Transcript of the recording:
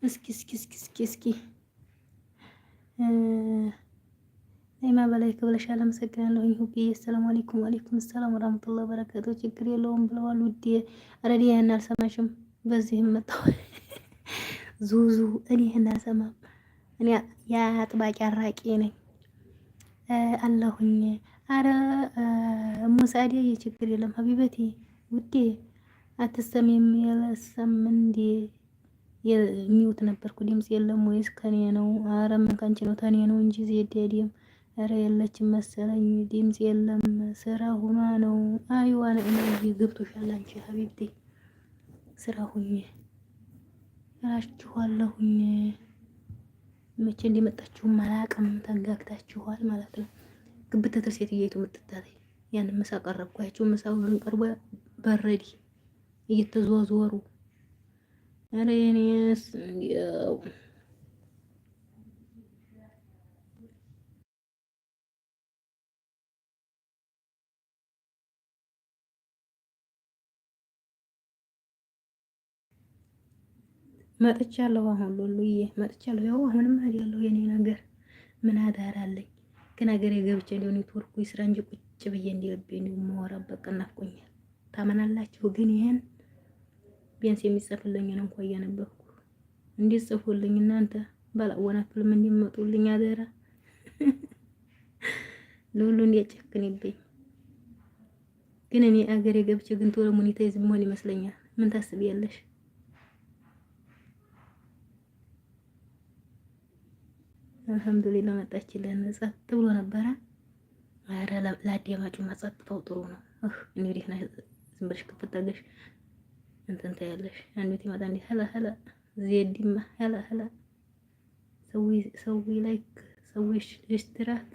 እስኪ ነይማ በላይ ክብለሻል። አመሰግናለሁ። ሁቤ ሰላም አለይኩም። ወአለይኩም ሰላም ወራህመቱላሂ ወበረካቱ። ችግር የለውም ብለዋል ውዴ። ረዲ ይሄን አልሰማሽም። በዚህም መጣሁ ዙዙ እኔ ይሄን አልሰማም። እኔ ያ አጥባቂ አራቂ ነኝ አለሁኝ። አረ ሙሳዴ የችግር የለም ሀቢበቴ ውዴ አትሰሚም? የለሰም እንዴ የሚውት ነበርኩ። ድምጽ የለም ወይስ ከኔ ነው? አረ ምን ካንቺ ነው? ተኔ ነው እንጂ ዜዴዲም አረ የለችም መሰለኝ። ድምጽ የለም ስራ ሁና ነው። አይዋ ነው ገብቶሻል አንቺ ሀቢብቴ ስራ ሁኜ እላችኋለሁኝ። መቼ እንደመጣችሁም አላቅም። ተንጋግታችኋል ማለት ነው። ግብተተ ሴትየይቱ ምጥታለች። ያን ምሳ ቀረብኳቸው። ምሳው ቀርቦ በረዲ እየተዟዟሩ አረ የኔስ ያው መጥቻለሁ። አሁን ሉሉዬ መጥቻለሁ። ያው አሁንም አይደለሁ የኔ ነገር ምን አዳር አለኝ። ግን ሀገሬ ገብቼ እንደው ኔትወርኩ ይስራ እንጂ ቁጭ ብዬ እንዲልቤ ነው የማወራበት ቀን ናፍቆኛል። ታመናላችሁ? ግን ይሄን ቢያንስ የሚጽፍልኝን እንኳን እያነበብኩ እንዴት ጽፉልኝ እናንተ ባላወናክልም እንዲመጡልኝ አደራ። ሉሉ እንዲያጨክንብኝ ግን እኔ አገሬ ገብቼ ግን ቶሎ ሞኔታይዝ መሆን ይመስለኛል። ምን ታስቢያለሽ? አልሐምዱሊላህ መጣችልን። ጸጥ ብሎ ነበረ። ኧረ ለአዳማጩማ ጸጥታው ጥሩ ነው። እንግዲህ ዝም ብለሽ ክፍት አድርገሽ እንትን ታያለሽ። አንዱት ይመጣ እንዴ ሀላ ሀላ ዜድማ ሀላ ሀላ ሰዊ ላይክ ሰዊሽ ዲስትራት